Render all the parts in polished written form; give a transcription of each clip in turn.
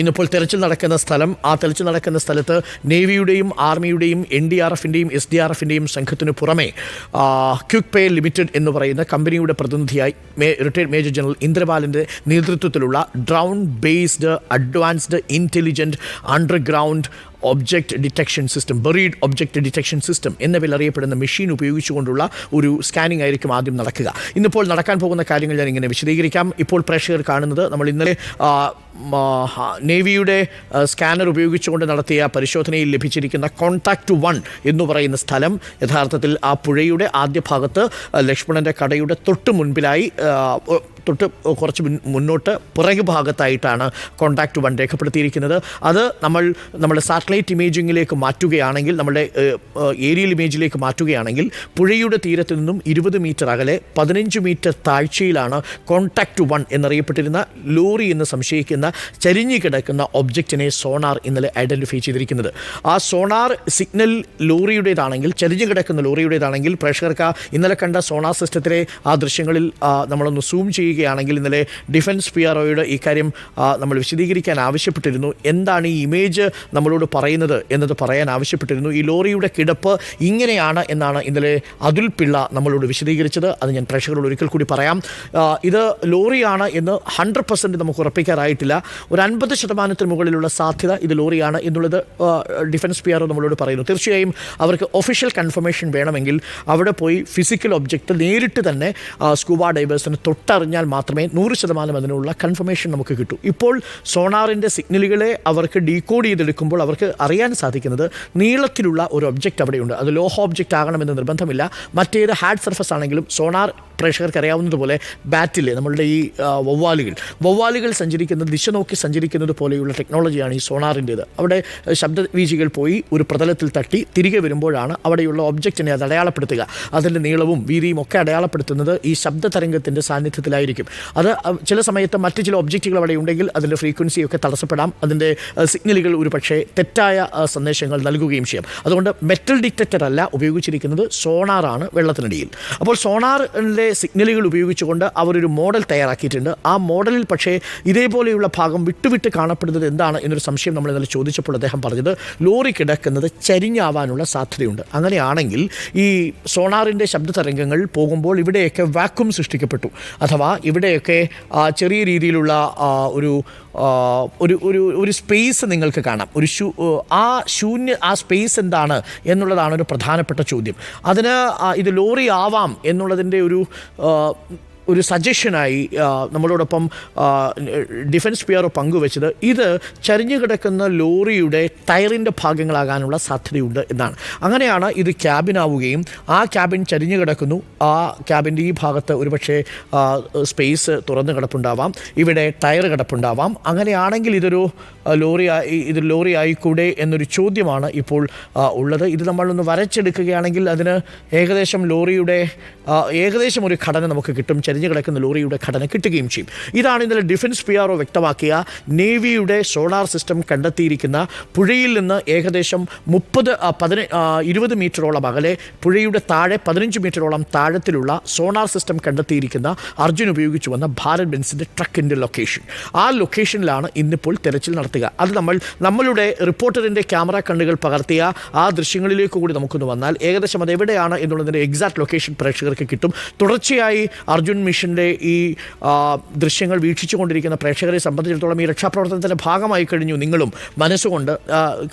ഇന്നിപ്പോൾ തെരച്ചിൽ നടക്കുന്ന സ്ഥലം, ആ തെരച്ചിൽ നടക്കുന്ന സ്ഥലത്ത് നേവിയുടെയും ആർമിയുടെയും NDRFിൻ്റെയും SDRFിൻ്റെയും സംഘത്തിനു പുറമെ ക്വിക്ക് പേ ലിമിറ്റഡ് എന്ന് പറയുന്ന കമ്പനിയുടെ പ്രതിനിധിയായി റിട്ടയർഡ് മേജർ ജനറൽ ഇന്ദ്രപാലിൻ്റെ നേതൃത്വത്തിലുള്ള drone based advanced intelligent underground object detection system, buried object detection system എന്ന പേരിൽ അറിയപ്പെടുന്ന മെഷീൻ ഉപയോഗിച്ചുകൊണ്ടുള്ള ഒരു സ്കാനിംഗ് ആയിരിക്കും ആദ്യം നടക്കുക. ഇന്നിപ്പോൾ നടക്കാൻ പോകുന്ന കാര്യങ്ങൾ ഞാൻ ഇങ്ങനെ വിശദീകരിക്കാം. ഇപ്പോൾ പ്രേക്ഷകർ കാണുന്നത് നമ്മൾ ഇന്നലെ നേവിയുടെ സ്കാനർ ഉപയോഗിച്ചുകൊണ്ട് നടത്തിയ പരിശോധനയിൽ ലഭിച്ചിരിക്കുന്ന കോൺടാക്റ്റ് 1 എന്ന് പറയുന്ന സ്ഥലം. യഥാർത്ഥത്തിൽ ആ പുഴയുടെ ആദ്യ ഭാഗത്ത് ലക്ഷ്മണൻ്റെ കടയുടെ തൊട്ട് മുൻപിലായി തൊട്ട് കുറച്ച് മുന്നോട്ട് പുറകു ഭാഗത്തായിട്ടാണ് കോൺടാക്റ്റ് 1 രേഖപ്പെടുത്തിയിരിക്കുന്നത്. അത് നമ്മുടെ സാറ്റലൈറ്റ് ഇമേജിങ്ങിലേക്ക് മാറ്റുകയാണെങ്കിൽ, നമ്മുടെ ഏരിയൽ ഇമേജിലേക്ക് മാറ്റുകയാണെങ്കിൽ പുഴയുടെ തീരത്ത് നിന്നും 20 മീറ്റർ അകലെ 15 മീറ്റർ താഴ്ചയിലാണ് കോൺടാക്റ്റ് 1 എന്നറിയപ്പെട്ടിരുന്ന ലോറി എന്ന് സംശയിക്കുന്ന ചരിഞ്ഞു കിടക്കുന്ന ഒബ്ജക്റ്റിനെ സോണാർ ഇന്നലെ ഐഡൻറ്റിഫൈ ചെയ്തിരിക്കുന്നത്. ആ സോണാർ സിഗ്നൽ ലോറിയുടേതാണെങ്കിൽ, ചരിഞ്ഞു കിടക്കുന്ന ലോറിയുടേതാണെങ്കിൽ, പ്രേക്ഷകർക്ക് ഇന്നലെ കണ്ട സോണാർ സിസ്റ്റത്തിലെ ആ ദൃശ്യങ്ങളിൽ നമ്മളൊന്ന് സൂം ചെയ്യുകയാണെങ്കിൽ ഇന്നലെ ഡിഫൻസ് PROയുടെ ഈ കാര്യം നമ്മൾ വിശദീകരിക്കാൻ ആവശ്യപ്പെട്ടിരുന്നു. എന്താണ് ഈ ഇമേജ് നമ്മളോട് പറയുന്നത് എന്നത് പറയാൻ ആവശ്യപ്പെട്ടിരുന്നു. ഈ ലോറിയുടെ കിടപ്പ് ഇങ്ങനെയാണ് എന്നാണ് ഇന്നലെ അതുൽ പിള്ള നമ്മളോട് വിശദീകരിച്ചത്. അത് ഞാൻ പ്രേക്ഷകരോട് ഒരിക്കൽ കൂടി പറയാം. ഇത് ലോറിയാണ് എന്ന് 100% നമുക്ക് ഉറപ്പിക്കാറായിട്ടില്ല. ഒരു 50% മുകളിലുള്ള സാധ്യത ഇത് ലോറിയാണ് എന്നുള്ളത് ഡിഫൻസ് PRO നമ്മളോട് പറയുന്നു. തീർച്ചയായും അവർക്ക് ഒഫീഷ്യൽ കൺഫർമേഷൻ വേണമെങ്കിൽ അവിടെ പോയി ഫിസിക്കൽ ഒബ്ജക്റ്റ് നേരിട്ട് തന്നെ സ്കൂബ ഡൈവേഴ്സിന് തൊട്ടറിഞ്ഞാൽ മാത്രമേ 100% അതിനുള്ള കൺഫർമേഷൻ നമുക്ക് കിട്ടൂ. ഇപ്പോൾ സോണാറിൻ്റെ സിഗ്നലുകളെ അവർക്ക് ഡീകോഡ് ചെയ്തെടുക്കുമ്പോൾ അവർക്ക് അറിയാൻ സാധിക്കുന്നത് നീളത്തിലുള്ള ഒരു ഒബ്ജക്റ്റ് അവിടെയുണ്ട്. അത് ലോഹ ഒബ്ജക്റ്റ് ആകണമെന്ന് നിർബന്ധമില്ല. മറ്റേത് ഹാർഡ് സർഫസ് ആണെങ്കിലും സോണാർ പ്രേക്ഷകർക്ക് അറിയാവുന്നതുപോലെ ബാറ്റിലെ നമ്മളുടെ ഈ വവ്വാലുകൾ സഞ്ചരിക്കുന്നത്, ദിശ നോക്കി സഞ്ചരിക്കുന്നത് പോലെയുള്ള ടെക്നോളജിയാണ് ഈ സോണാറിൻ്റേത്. അവിടെ ശബ്ദവീചികൾ പോയി ഒരു പ്രതലത്തിൽ തട്ടി തിരികെ വരുമ്പോഴാണ് അവിടെയുള്ള ഒബ്ജക്റ്റിനെ അത് അടയാളപ്പെടുത്തുക. അതിൻ്റെ നീളവും വീതിയും ഒക്കെ അടയാളപ്പെടുത്തുന്നത് ഈ ശബ്ദ തരംഗത്തിൻ്റെ സാന്നിധ്യത്തിലായിരിക്കും. അത് ചില സമയത്ത് മറ്റ് ചില ഒബ്ജക്റ്റുകൾ അവിടെ ഉണ്ടെങ്കിൽ അതിൻ്റെ ഫ്രീക്വൻസിയൊക്കെ തടസ്സപ്പെടാം. അതിൻ്റെ സിഗ്നലുകൾ ഒരു പക്ഷേ തെറ്റായ സന്ദേശങ്ങൾ നൽകുകയും ചെയ്യാം. അതുകൊണ്ട് മെറ്റൽ ഡിറ്റക്ടർ അല്ല ഉപയോഗിച്ചിരിക്കുന്നത്, സോണാറാണ് വെള്ളത്തിനടിയിൽ. അപ്പോൾ സോണാറിൻ്റെ സിഗ്നലുകൾ ഉപയോഗിച്ചുകൊണ്ട് അവരൊരു മോഡൽ തയ്യാറാക്കിയിട്ടുണ്ട്. ആ മോഡലിൽ പക്ഷേ ഇതേപോലെയുള്ള ഭാഗം വിട്ടുവിട്ട് കാണപ്പെടുന്നത് എന്താണ് എന്നൊരു സംശയം നമ്മൾ ഇന്നലെ ചോദിച്ചപ്പോൾ അദ്ദേഹം പറഞ്ഞത് ലോറി കിടക്കുന്നത് ചരിഞ്ഞാവാനുള്ള സാധ്യതയുണ്ട്. അങ്ങനെയാണെങ്കിൽ ഈ സോണാറിൻ്റെ ശബ്ദ തരംഗങ്ങൾ പോകുമ്പോൾ ഇവിടെയൊക്കെ വാക്വം സൃഷ്ടിക്കപ്പെട്ടു, അഥവാ ഇവിടെയൊക്കെ ചെറിയ രീതിയിലുള്ള ഒരു സ്പേസ് നിങ്ങൾക്ക് കാണാം. ആ സ്പേസ് എന്താണ് എന്നുള്ളതാണ് ഒരു പ്രധാനപ്പെട്ട ചോദ്യം. അതിന് ഇത് ലോറി ആവാം എന്നുള്ളതിൻ്റെ ഒരു സജഷനായി നമ്മളോടൊപ്പം ഡിഫൻസ് PRO പങ്കുവെച്ചത് ഇത് ചരിഞ്ഞു കിടക്കുന്ന ലോറിയുടെ ടയറിൻ്റെ ഭാഗങ്ങളാകാനുള്ള സാധ്യതയുണ്ട് എന്നാണ്. അങ്ങനെയാണ് ഇത് ക്യാബിനാവുകയും ആ ക്യാബിൻ ചരിഞ്ഞു കിടക്കുന്നു. ആ ക്യാബിൻ്റെ ഈ ഭാഗത്ത് ഒരുപക്ഷെ സ്പേസ് തുറന്നു കിടപ്പുണ്ടാവാം, ഇവിടെ ടയർ കിടപ്പുണ്ടാവാം. അങ്ങനെയാണെങ്കിൽ ഇതൊരു ലോറി ആയിക്കൂടെ എന്നൊരു ചോദ്യമാണ് ഇപ്പോൾ ഉള്ളത്. ഇത് നമ്മളൊന്ന് വരച്ചെടുക്കുകയാണെങ്കിൽ അതിന് ഏകദേശം ലോറിയുടെ ഏകദേശം ഒരു ഘടന നമുക്ക് കിട്ടും, ചരിഞ്ഞു കിടക്കുന്ന ലോറിയുടെ ഘടന കിട്ടുകയും ചെയ്യും. ഇതാണ് ഇന്നലെ ഡിഫൻസ് PRO വ്യക്തമാക്കിയ നേവിയുടെ സോണാർ സിസ്റ്റം കണ്ടെത്തിയിരിക്കുന്ന പുഴയിൽ നിന്ന് ഏകദേശം 20 മീറ്ററോളം അകലെ, പുഴയുടെ താഴെ 15 മീറ്ററോളം താഴത്തിലുള്ള സോണാർ സിസ്റ്റം കണ്ടെത്തിയിരിക്കുന്ന അർജുൻ ഉപയോഗിച്ചു വന്ന ഭാരത് ബെൻസിൻ്റെ ട്രക്കിൻ്റെ ലൊക്കേഷൻ. ആ ലൊക്കേഷനിലാണ് ഇന്നിപ്പോൾ തെരച്ചിൽ നടത്തുക. അത് നമ്മളുടെ റിപ്പോർട്ടറിൻ്റെ ക്യാമറ കണ്ണുകൾ പകർത്തിയ ആ ദൃശ്യങ്ങളിലേക്ക് കൂടി നമുക്കൊന്ന് വന്നാൽ ഏകദേശം അത് എവിടെയാണ് എന്നുള്ളതിൻ്റെ എക്സാക്ട് ലൊക്കേഷൻ പ്രേക്ഷകർക്ക് കിട്ടും. തുടർച്ചയായി അർജുൻ മിഷൻ്റെ ഈ ദൃശ്യങ്ങൾ വീക്ഷിച്ചുകൊണ്ടിരിക്കുന്ന പ്രേക്ഷകരെ സംബന്ധിച്ചിടത്തോളം ഈ രക്ഷാപ്രവർത്തനത്തിൻ്റെ ഭാഗമായി കഴിഞ്ഞു നിങ്ങളും മനസ്സുകൊണ്ട്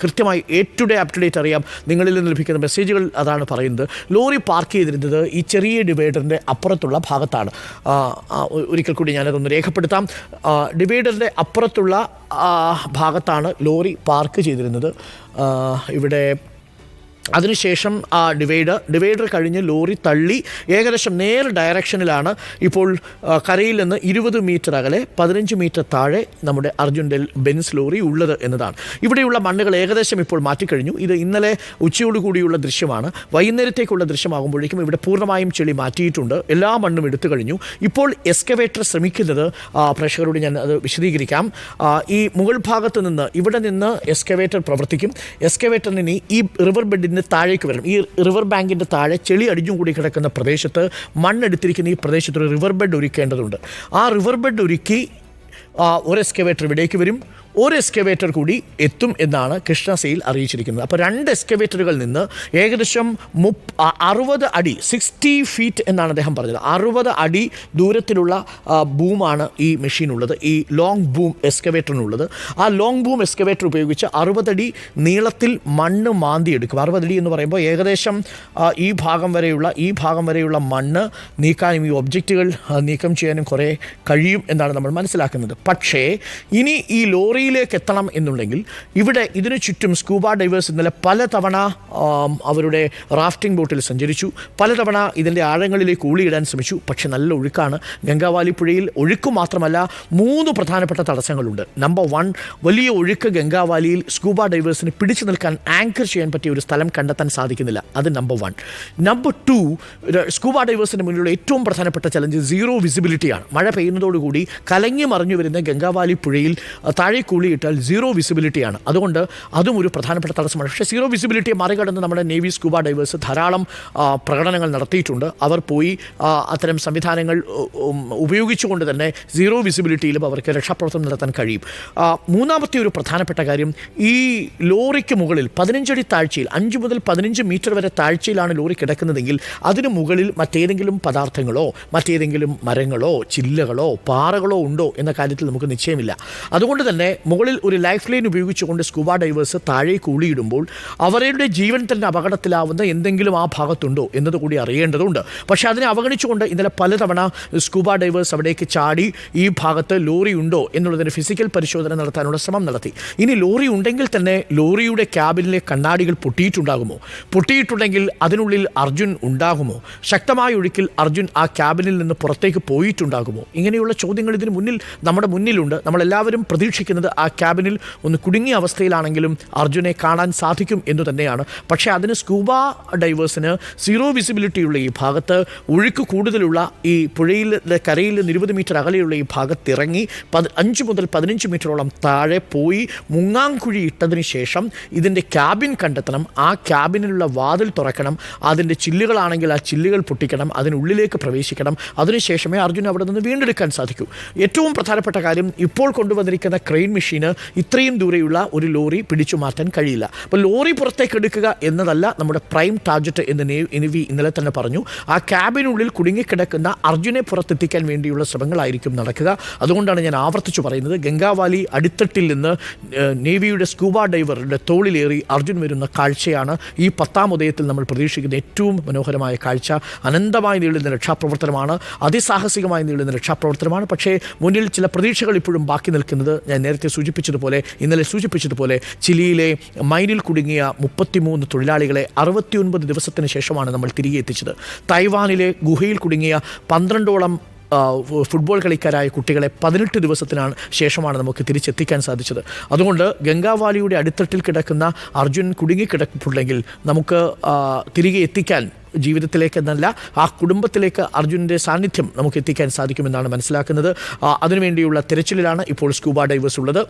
കൃത്യമായി അപ് ടു ഡേറ്റ് അറിയാം. നിങ്ങളിൽ നിന്ന് ലഭിക്കുന്ന മെസ്സേജുകൾ അതാണ് പറയുന്നത്. ലോറി പാർക്ക് ചെയ്തിരുന്നത് ഈ ചെറിയ ഡിവൈഡറിൻ്റെ അപ്പുറത്തുള്ള ഭാഗത്താണ്. ഒരിക്കൽ കൂടി ഞാനതൊന്ന് രേഖപ്പെടുത്താം. ഡിവൈഡറിൻ്റെ അപ്പുറത്തുള്ള ഭാഗത്താണ് ലോറി പാർക്ക് ചെയ്തിരുന്നത്. ഇവിടെ അതിനുശേഷം ആ ഡിവൈഡർ കഴിഞ്ഞ് ലോറി തള്ളി ഏകദേശം നേർ ഡയറക്ഷനിലാണ് ഇപ്പോൾ കരയിൽ നിന്ന് 20 മീറ്റർ അകലെ 15 മീറ്റർ താഴെ നമ്മുടെ അർജുൻ ബെൻസ് ലോറി ഉള്ളത് എന്നതാണ്. ഇവിടെയുള്ള മണ്ണുകൾ ഏകദേശം ഇപ്പോൾ മാറ്റിക്കഴിഞ്ഞു. ഇത് ഇന്നലെ ഉച്ചയോടുകൂടിയുള്ള ദൃശ്യമാണ്. വൈകുന്നേരത്തേക്കുള്ള ദൃശ്യമാകുമ്പോഴേക്കും ഇവിടെ പൂർണ്ണമായും ചെളി മാറ്റിയിട്ടുണ്ട്. എല്ലാ മണ്ണും എടുത്തു കഴിഞ്ഞു. ഇപ്പോൾ എക്സ്കവേറ്റർ ശ്രമിക്കുന്നത് പ്രേക്ഷകരോട് ഞാൻ അത് വിശദീകരിക്കാം. ഈ മുകൾ ഭാഗത്ത് നിന്ന് ഇവിടെ നിന്ന് എക്സ്കവേറ്റർ പ്രവർത്തിക്കും. എക്സ്കവേറ്ററിന് ഈ റിവർ ബെഡിന് താഴേക്ക് വരണം. ഈ റിവർ ബാങ്കിൻ്റെ താഴെ ചെളി അടിഞ്ഞും കൂടി കിടക്കുന്ന പ്രദേശത്ത് മണ്ണെടുത്തിരിക്കുന്ന ഈ പ്രദേശത്ത് ഒരു റിവർ ബെഡ് ഒരുക്കേണ്ടതുണ്ട്. ആ റിവർ ബെഡ് ഒരുക്കി ഒരു എക്സ്കവേറ്റർ ഇവിടേക്ക് വരും, ഒരു എക്സ്കവേറ്റർ കൂടി എത്തും എന്നാണ് കൃഷ്ണ സെയിൽ അറിയിച്ചിരിക്കുന്നത്. അപ്പോൾ 2 എക്സ്കവേറ്ററുകളിൽ നിന്ന് ഏകദേശം 60 അടി 60 ഫീറ്റ് എന്നാണ് അദ്ദേഹം പറഞ്ഞത്. 60 അടി ദൂരത്തിലുള്ള ബൂമാണ് ഈ മെഷീൻ ഉള്ളത്, ഈ ലോങ് ബൂം എക്സ്കവേറ്ററിനുള്ളത്. ആ ലോങ് ബൂം എക്സ്കവേറ്റർ ഉപയോഗിച്ച് 60 അടി നീളത്തിൽ മണ്ണ് മാന്തിയെടുക്കും. 60 അടി എന്ന് പറയുമ്പോൾ ഏകദേശം ഈ ഭാഗം വരെയുള്ള മണ്ണ് നീക്കാനും ഈ ഒബ്ജക്റ്റുകൾ നീക്കം ചെയ്യാനും കുറേ കഴിയും എന്നാണ് നമ്മൾ മനസ്സിലാക്കുന്നത്. പക്ഷേ ഇനി ഈ ലോറിയിലേക്ക് എത്തണം എന്നുണ്ടെങ്കിൽ ഇവിടെ ഇതിനു ചുറ്റും സ്കൂബ ഡൈവേഴ്സ് ഇന്നലെ പലതവണ അവരുടെ റാഫ്റ്റിംഗ് ബോട്ടിൽ സഞ്ചരിച്ചു, പലതവണ ഇതിൻ്റെ ആഴങ്ങളിലേക്ക് ഊളിയിടാൻ ശ്രമിച്ചു. പക്ഷേ നല്ല ഒഴുക്കാണ്. ഗംഗാവാലി പുഴയിൽ ഒഴുക്ക് മാത്രമല്ല 3 പ്രധാനപ്പെട്ട തടസ്സങ്ങളുണ്ട്. നമ്പർ 1, വലിയ ഒഴുക്ക് ഗംഗാവാലിയിൽ സ്കൂബ ഡൈവേഴ്സിന് പിടിച്ചു നിൽക്കാൻ ആങ്കർ ചെയ്യാൻ പറ്റിയ ഒരു സ്ഥലം കണ്ടെത്താൻ സാധിക്കുന്നില്ല. അത് നമ്പർ 1. നമ്പർ 2, സ്കൂബ ഡൈവേഴ്സിന് മുന്നിലുള്ള ഏറ്റവും പ്രധാനപ്പെട്ട ചലഞ്ച് സീറോ വിസിബിലിറ്റിയാണ്. മഴ പെയ്യുന്നതോടുകൂടി കലങ്ങി മറിഞ്ഞു വരുന്ന ഗംഗാവാലി പുഴയിൽ താഴെ കൂളിയിട്ടാൽ സീറോ വിസിബിലിറ്റിയാണ്. അതുകൊണ്ട് അതും ഒരു പ്രധാനപ്പെട്ട തടസ്സമാണ്. പക്ഷേ സീറോ വിസിബിലിറ്റിയെ മറികടന്ന് നമ്മുടെ നേവി സ്കൂബ ഡൈവേഴ്സ് ധാരാളം പ്രകടനങ്ങൾ നടത്തിയിട്ടുണ്ട്. അവർ പോയി അത്തരം സംവിധാനങ്ങൾ ഉപയോഗിച്ചുകൊണ്ട് തന്നെ സീറോ വിസിബിലിറ്റിയിലും അവർക്ക് രക്ഷാപ്രവർത്തനം നടത്താൻ കഴിയും. മൂന്നാമത്തെ ഒരു പ്രധാനപ്പെട്ട കാര്യം, ഈ ലോറിക്ക് മുകളിൽ 15 അടി താഴ്ചയിൽ 5 മുതൽ 15 മീറ്റർ വരെ താഴ്ചയിലാണ് ലോറി കിടക്കുന്നതെങ്കിൽ അതിന് മുകളിൽ മറ്റേതെങ്കിലും പദാർത്ഥങ്ങളോ മറ്റേതെങ്കിലും മരങ്ങളോ ചില്ലകളോ പാറകളോ ഉണ്ടോ എന്ന കാര്യത്തിൽ നമുക്ക് നിശ്ചയമില്ല. അതുകൊണ്ട് തന്നെ മുകളിൽ ഒരു ലൈഫ് ലൈൻ ഉപയോഗിച്ചുകൊണ്ട് സ്കൂബ ഡൈവേഴ്സ് താഴേക്ക് ഊളിയിടുമ്പോൾ അവരുടെ ജീവൻ തന്നെ അപകടത്തിലാവുന്ന എന്തെങ്കിലും ആ ഭാഗത്തുണ്ടോ എന്നതുകൂടി അറിയേണ്ടതുണ്ട്. പക്ഷേ അതിനെ അവഗണിച്ചുകൊണ്ട് ഇന്നലെ പലതവണ സ്കൂബ ഡൈവേഴ്സ് അവിടേക്ക് ചാടി ഈ ഭാഗത്ത് ലോറി ഉണ്ടോ എന്നുള്ളതിന് ഫിസിക്കൽ പരിശോധന നടത്താനുള്ള ശ്രമം നടത്തി. ഇനി ലോറി ഉണ്ടെങ്കിൽ തന്നെ ലോറിയുടെ ക്യാബിനിലെ കണ്ണാടികൾ പൊട്ടിയിട്ടുണ്ടെങ്കിൽ അതിനുള്ളിൽ അർജുൻ ഉണ്ടാകുമോ? ശക്തമായ ഒഴുക്കിൽ അർജുൻ ആ ക്യാബിനിൽ നിന്ന് പുറത്തേക്ക് പോയിട്ടുണ്ടാകുമോ? ഇങ്ങനെയുള്ള ചോദ്യങ്ങൾ ഇതിന് നമ്മുടെ മുന്നിലുണ്ട്. നമ്മളെല്ലാവരും പ്രതീക്ഷിക്കുന്നത് ആ ക്യാബിനിൽ ഒന്ന് കുടുങ്ങിയ അവസ്ഥയിലാണെങ്കിലും അർജുനെ കാണാൻ സാധിക്കും എന്ന് തന്നെയാണ്. പക്ഷേ അതിന് സ്കൂബ ഡൈവേഴ്സിന് സീറോ വിസിബിലിറ്റിയുള്ള ഈ ഭാഗത്ത്, ഒഴുക്ക് കൂടുതലുള്ള ഈ പുഴയിലെ കരയിൽ 20 മീറ്റർ അകലെയുള്ള ഈ ഭാഗത്തിറങ്ങി 5 മുതൽ 15 മീറ്ററോളം താഴെ പോയി മുങ്ങാങ്കുഴി ഇട്ടതിന് ശേഷം ഇതിൻ്റെ ക്യാബിൻ കണ്ടെത്തണം. ആ ക്യാബിനിലുള്ള വാതിൽ തുറക്കണം. അതിൻ്റെ ചില്ലുകളാണെങ്കിൽ ആ ചില്ലുകൾ പൊട്ടിക്കണം. അതിനുള്ളിലേക്ക് പ്രവേശിക്കണം. അതിനുശേഷമേ അർജുൻ അവിടെ നിന്ന് വീണ്ടെടുക്കാൻ സാധിക്കൂ. ഏറ്റവും പ്രധാനപ്പെട്ട കാര്യം, ഇപ്പോൾ കൊണ്ടുവന്നിരിക്കുന്ന ക്രെയിൻ മെഷീന് ഇത്രയും ദൂരെയുള്ള ഒരു ലോറി പിടിച്ചു മാറ്റാൻ കഴിയില്ല. അപ്പോൾ ലോറി പുറത്തേക്ക് എടുക്കുക എന്നതല്ല നമ്മുടെ പ്രൈം ടാർഗറ്റ് എന്ന് നേവി ഇന്നലെ തന്നെ പറഞ്ഞു. ആ ക്യാബിനുള്ളിൽ കുടുങ്ങിക്കിടക്കുന്ന അർജുനെ പുറത്തെത്തിക്കാൻ വേണ്ടിയുള്ള ശ്രമങ്ങളായിരിക്കും നടക്കുക. അതുകൊണ്ടാണ് ഞാൻ ആവർത്തിച്ചു പറയുന്നത്, ഗംഗാവാലി അടിത്തട്ടിൽ നിന്ന് നേവിയുടെ സ്കൂബ ഡൈവറുടെ തോളിലേറി അർജുൻ വരുന്ന കാഴ്ചയാണ് ഈ 10ാം ഉദയത്തിൽ നമ്മൾ പ്രതീക്ഷിക്കുന്ന ഏറ്റവും മനോഹരമായ കാഴ്ച. അനന്തമായി നീളുന്ന രക്ഷാപ്രവർത്തനമാണ്, അതിസാഹസികമായി നീളുന്ന രക്ഷാപ്രവർത്തനമാണ്. പക്ഷേ മുന്നിൽ ചില പ്രതീക്ഷകൾ ഇപ്പോഴും ബാക്കി നിൽക്കുന്നത് ഞാൻ നേരത്തെ ഇന്നലെ സൂചിപ്പിച്ചതുപോലെ ചിലിയിലെ മൈനിൽ കുടുങ്ങിയ 33 തൊഴിലാളികളെ 69 ദിവസത്തിന് ശേഷമാണ് നമ്മൾ തിരികെ എത്തിച്ചത്. തായ്വാനിലെ ഗുഹയിൽ കുടുങ്ങിയ 12ഓളം ഫുട്ബോൾ കളിക്കാരായ കുട്ടികളെ 18 ദിവസത്തിനാണ് ശേഷമാണ് നമുക്ക് തിരിച്ചെത്തിക്കാൻ സാധിച്ചത്. അതുകൊണ്ട് ഗംഗാവാലിയുടെ അടിത്തട്ടിൽ കിടക്കുന്ന അർജുൻ കുടുങ്ങിക്കിടപ്പുണ്ടെങ്കിൽ നമുക്ക് തിരികെ എത്തിക്കാൻ, ജീവിതത്തിലേക്ക് എന്നല്ല ആ കുടുംബത്തിലേക്ക് അർജുൻ്റെ സാന്നിധ്യം നമുക്ക് എത്തിക്കാൻ സാധിക്കുമെന്നാണ് മനസ്സിലാക്കുന്നത്. അതിനുവേണ്ടിയുള്ള തിരച്ചിലിലാണ് ഇപ്പോൾ സ്കൂബ ഡൈവേഴ്സ് ഉള്ളത്.